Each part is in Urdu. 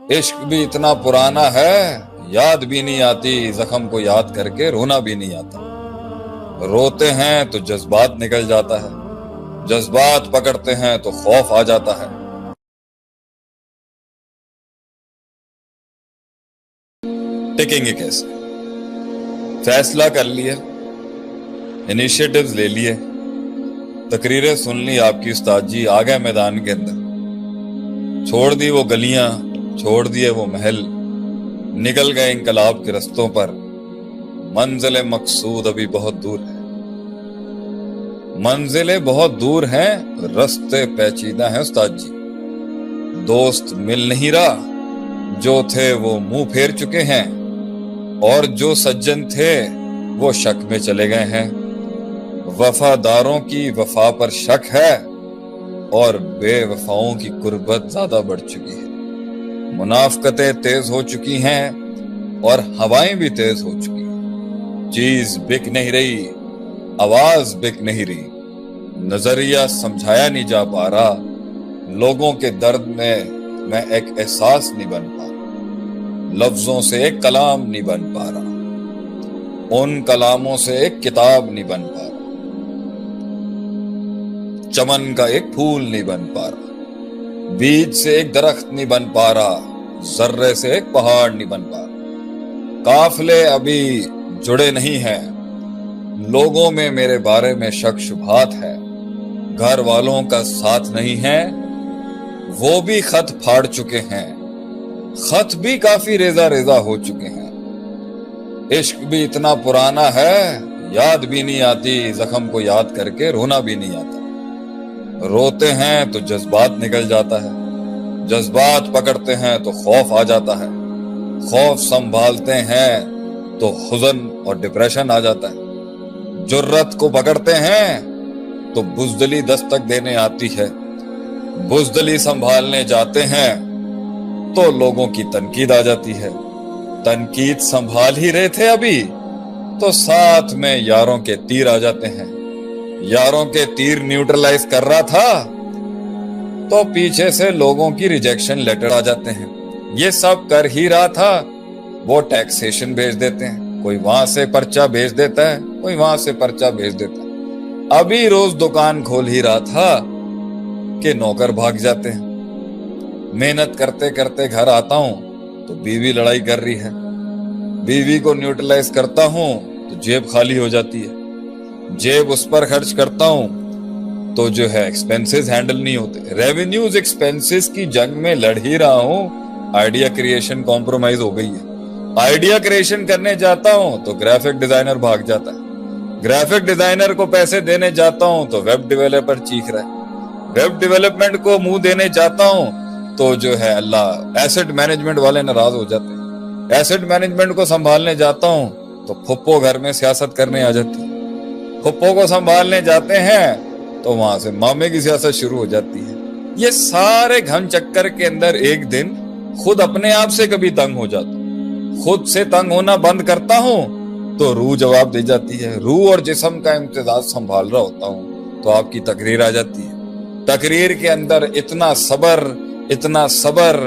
عشق بھی اتنا پرانا ہے، یاد بھی نہیں آتی، زخم کو یاد کر کے رونا بھی نہیں آتا۔ روتے ہیں تو جذبات نکل جاتا ہے، جذبات پکڑتے ہیں تو خوف آ جاتا ہے۔ ٹکیں گے کیسے؟ فیصلہ کر لیے، انیشیٹوز لے لیے، تقریریں سن لی آپ کی استاد جی، آ گئے میدان کے اندر، چھوڑ دی وہ گلیاں، چھوڑ دیے وہ محل، نکل گئے انقلاب کے رستوں پر۔ منزل مقصود ابھی بہت دور ہے، منزلیں بہت دور ہیں، رستے پیچیدہ ہیں استاد جی۔ دوست مل نہیں رہا، جو تھے وہ منہ پھیر چکے ہیں، اور جو سجن تھے وہ شک میں چلے گئے ہیں۔ وفاداروں کی وفا پر شک ہے، اور بے وفاؤں کی قربت زیادہ بڑھ چکی ہے۔ منافقتیں تیز ہو چکی ہیں اور ہوائیں بھی تیز ہو چکی ہیں۔ چیز بک نہیں رہی، آواز بک نہیں رہی، نظریہ سمجھایا نہیں جا پا رہا، لوگوں کے درد میں میں ایک احساس نہیں بن پا رہا، لفظوں سے ایک کلام نہیں بن پا رہا، ان کلاموں سے ایک کتاب نہیں بن پا رہا، چمن کا ایک پھول نہیں بن پا رہا، بیج سے ایک درخت نہیں بن پا رہا، ذرے سے ایک پہاڑ نہیں بن پا رہا۔ قافلے ابھی جڑے نہیں ہیں، لوگوں میں میرے بارے میں شک شبہات ہے، گھر والوں کا ساتھ نہیں ہے، وہ بھی خط پھاڑ چکے ہیں، خط بھی کافی ریزہ ریزہ ہو چکے ہیں۔ عشق بھی اتنا پرانا ہے، یاد بھی نہیں آتی، زخم کو یاد کر کے رونا بھی نہیں آتا۔ روتے ہیں تو جذبات نکل جاتا ہے، جذبات پکڑتے ہیں تو خوف آ جاتا ہے، خوف سنبھالتے ہیں تو حزن اور ڈپریشن آ جاتا ہے، جرت کو پکڑتے ہیں تو بزدلی دستک دینے آتی ہے، بزدلی سنبھالنے جاتے ہیں تو لوگوں کی تنقید آ جاتی ہے، تنقید سنبھال ہی رہے تھے ابھی تو ساتھ میں یاروں کے تیر آ جاتے ہیں، یاروں کے تیر نیوٹرلائز کر رہا تھا تو پیچھے سے لوگوں کی ریجیکشن لیٹر آ جاتے ہیں، یہ سب کر ہی رہا تھا، وہ ٹیکسیشن بھیج دیتے ہیں، کوئی وہاں سے پرچہ بھیج دیتا ہے، کوئی وہاں سے پرچہ بھیج دیتا ہے، ابھی روز دکان کھول ہی رہا تھا کہ نوکر بھاگ جاتے ہیں، محنت کرتے کرتے گھر آتا ہوں تو بیوی لڑائی کر رہی ہے، بیوی کو نیوٹرلائز کرتا ہوں تو جیب خالی ہو جاتی ہے، جیب اس پر خرچ کرتا ہوں تو جو ہے ایکسپینسز ہینڈل نہیں ہوتے، ریونیوز ایکسپینسز کی جنگ میں لڑ ہی رہا ہوں، آئیڈیا کریشن کمپرومائز ہو گئی ہے، آئیڈیا کریشن کرنے جاتا ہوں تو گرافک ڈیزائنر بھاگ جاتا ہے، گرافک ڈیزائنر کو پیسے دینے جاتا ہوں تو ویب ڈیولپر چیخ رہا ہے، ویب ڈیولپمنٹ کو منہ دینے جاتا ہوں تو جو ہے اللہ ایسٹ مینجمنٹ والے ناراض ہو جاتے ہیں، ایسٹ مینجمنٹ کو سنبھالنے جاتا ہوں تو پھپھو گھر میں سیاست کرنے آ جاتی ہے، پھپھو کو سنبھالنے جاتے ہیں تو وہاں سے مامے کی سیاست شروع ہو جاتی ہے۔ یہ سارے گھن چکر کے اندر ایک دن خود اپنے آپ سے کبھی تنگ ہو جاتا ہوں، خود سے تنگ ہونا بند کرتا ہوں تو روح جواب دے جاتی ہے، روح اور جسم کا امتزاج سنبھال رہا ہوتا ہوں تو آپ کی تقریر آ جاتی ہے، تقریر کے اندر اتنا صبر اتنا صبر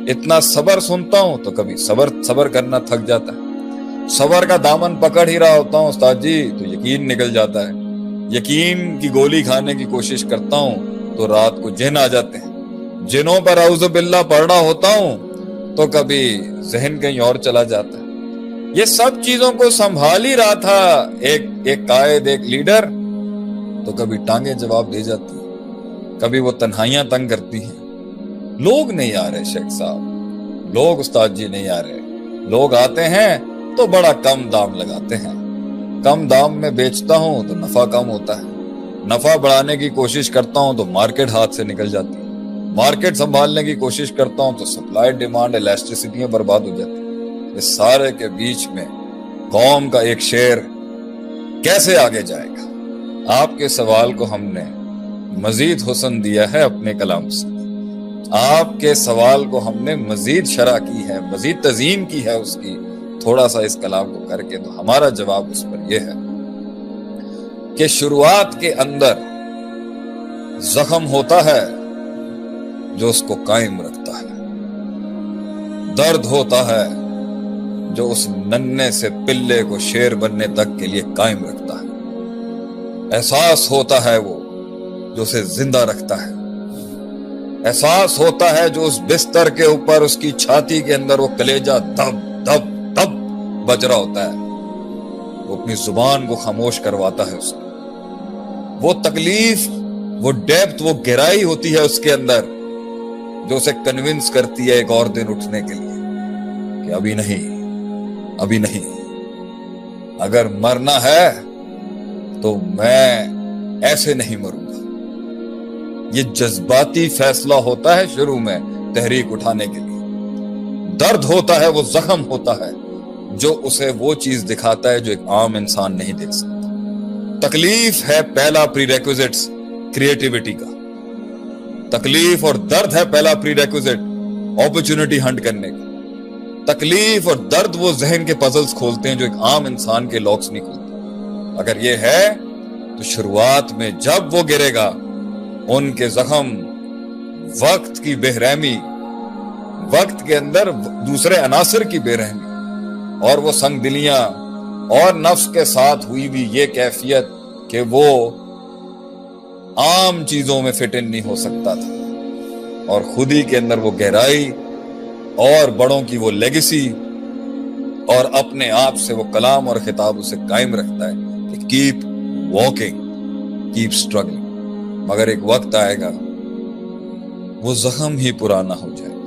اتنا صبر سنتا ہوں تو کبھی صبر کرنا تھک جاتا ہے، صبر کا دامن پکڑ ہی رہا ہوتا ہوں استاد جی تو یقین نکل جاتا ہے، یقین کی گولی کھانے کی کوشش کرتا ہوں تو رات کو جن آ جاتے ہیں، جنوں پر اعوذ باللہ پڑھ رہا ہوتا ہوں تو کبھی ذہن کہیں اور چلا جاتا ہے۔ یہ سب چیزوں کو سنبھال ہی رہا تھا ایک قائد، ایک لیڈر، تو کبھی ٹانگیں جواب دے جاتی ہیں، کبھی وہ تنہائیاں تنگ کرتی ہیں، لوگ نہیں آ رہے شیخ صاحب، لوگ استاد جی نہیں آ رہے، لوگ آتے ہیں تو بڑا کم دام لگاتے ہیں، کم دام میں بیچتا ہوں تو نفع کم ہوتا ہے، نفع بڑھانے کی کوشش کرتا ہوں تو مارکیٹ ہاتھ سے نکل جاتی ہے، مارکیٹ سنبھالنے کی کوشش کرتا ہوں تو سپلائی ڈیمانڈ الاسٹیسٹیاں برباد ہو جاتی ہیں، اس سارے کے بیچ میں قوم کا ایک شیر کیسے آگے جائے گا؟ آپ کے سوال کو ہم نے مزید حسن دیا ہے اپنے کلام سے، آپ کے سوال کو ہم نے مزید شرح کی ہے، مزید تزئین کی ہے اس کی، تھوڑا سا اس کلام کو کر کے، تو ہمارا جواب اس پر یہ ہے کہ شروعات کے اندر زخم ہوتا ہے جو اس کو قائم رکھتا ہے، درد ہوتا ہے جو اس ننھے سے پلے کو شیر بننے تک کے لیے قائم رکھتا ہے۔ احساس ہوتا ہے وہ جو اسے زندہ رکھتا ہے۔ احساس ہوتا ہے جو اس بستر کے اوپر اس کی چھاتی کے اندر وہ کلیجہ دب دب دب بج رہا ہوتا ہے، وہ اپنی زبان کو خاموش کرواتا ہے اس کی۔ وہ تکلیف، وہ ڈیپتھ، وہ گہرائی ہوتی ہے اس کے اندر جو اسے کنونس کرتی ہے ایک اور دن اٹھنے کے لیے کہ ابھی نہیں، ابھی نہیں، اگر مرنا ہے تو میں ایسے نہیں مروں گا۔ یہ جذباتی فیصلہ ہوتا ہے شروع میں تحریک اٹھانے کے لیے۔ درد ہوتا ہے، وہ زخم ہوتا ہے جو اسے وہ چیز دکھاتا ہے جو ایک عام انسان نہیں دیکھ سکتا۔ تکلیف ہے پہلا پری ریکوزٹس کریٹیوٹی کا۔ تکلیف اور درد ہے پہلا پری ریکوزٹ اپرچونٹی ہنٹ کرنے کا۔ تکلیف اور درد وہ ذہن کے پزلز کھولتے ہیں جو ایک عام انسان کے لاکس نہیں کھولتے۔ اگر یہ ہے تو شروعات میں جب وہ گرے گا، ان کے زخم، وقت کی بے رحمی، وقت کے اندر دوسرے عناصر کی بے رحمی اور وہ سنگ دلیاں اور نفس کے ساتھ ہوئی بھی یہ کیفیت کہ وہ عام چیزوں میں فٹ ان نہیں ہو سکتا تھا، اور خود ہی کے اندر وہ گہرائی اور بڑوں کی وہ لیگیسی اور اپنے آپ سے وہ کلام اور خطاب اسے قائم رکھتا ہے کہ کیپ واکنگ، کیپ اسٹرگلنگ۔ مگر ایک وقت آئے گا وہ زخم ہی پرانا ہو جائے گا،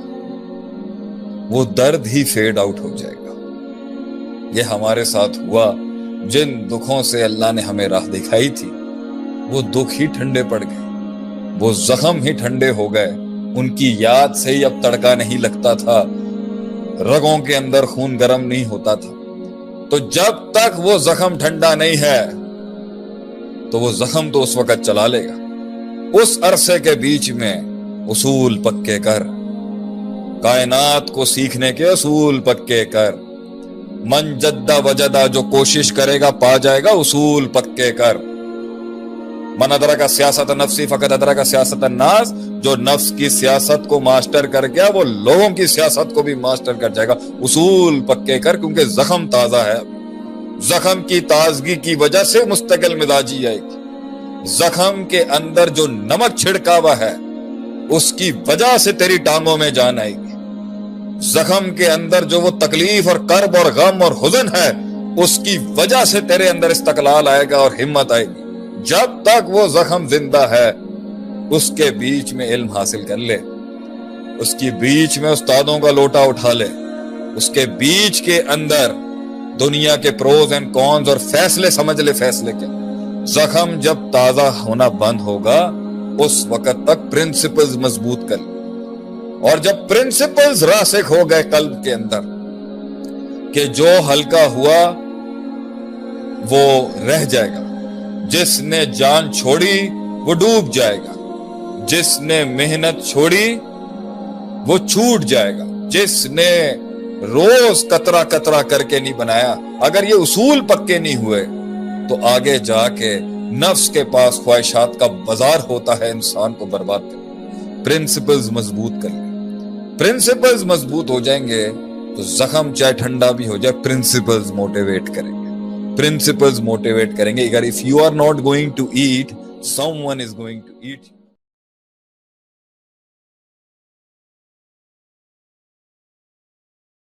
وہ درد ہی فیڈ آؤٹ ہو جائے گا۔ یہ ہمارے ساتھ ہوا، جن دکھوں سے اللہ نے ہمیں راہ دکھائی تھی وہ دکھ ہی ٹھنڈے پڑ گئے، وہ زخم ہی ٹھنڈے ہو گئے، ان کی یاد سے ہی اب تڑکا نہیں لگتا تھا، رگوں کے اندر خون گرم نہیں ہوتا تھا۔ تو جب تک وہ زخم ٹھنڈا نہیں ہے تو وہ زخم تو اس وقت چلا لے گا۔ اس عرصے کے بیچ میں اصول پکے کر، کائنات کو سیکھنے کے اصول پکے کر، من جدہ وجدہ جو کوشش کرے گا پا جائے گا، اصول پکے کر۔ من ادرک سیاست نفسی فقط ادرک سیاست الناس، جو نفس کی سیاست کو ماسٹر کر گیا وہ لوگوں کی سیاست کو بھی ماسٹر کر جائے گا۔ اصول پکے کر، کیونکہ زخم تازہ ہے۔ زخم کی تازگی کی وجہ سے مستقل مزاجی آئے گی۔ زخم کے اندر جو نمک چھڑکا ہوا ہے اس کی وجہ سے تیری ٹانگوں میں جان آئے گی۔ زخم کے اندر جو وہ تکلیف اور کرب اور غم اور حزن ہے اس کی وجہ سے تیرے اندر استقلال آئے گا اور ہمت آئے گی۔ جب تک وہ زخم زندہ ہے اس کے بیچ میں علم حاصل کر لے، اس کی بیچ میں استادوں کا لوٹا اٹھا لے، اس کے بیچ کے اندر دنیا کے پروز اینڈ کونز اور فیصلے سمجھ لے۔ فیصلے کیا؟ زخم جب تازہ ہونا بند ہوگا اس وقت تک پرنسپلز مضبوط کر لے، اور جب پرنسپلز راسخ ہو گئے قلب کے اندر کہ جو ہلکا ہوا وہ رہ جائے گا، جس نے جان چھوڑی وہ ڈوب جائے گا، جس نے محنت چھوڑی وہ چھوٹ جائے گا، جس نے روز قطرہ قطرہ کر کے نہیں بنایا، اگر یہ اصول پکے نہیں ہوئے تو آگے جا کے نفس کے پاس خواہشات کا بازار ہوتا ہے انسان کو برباد کرنے۔ پرنسپلز مضبوط کر لیں، پرنسپلز مضبوط ہو جائیں گے تو زخم چاہے ٹھنڈا بھی ہو جائے، پرنسپلز موٹیویٹ کریں گے، پرنسپلز موٹیویٹ کریں گے۔ اگر if you are not going to eat, someone is going to eat you.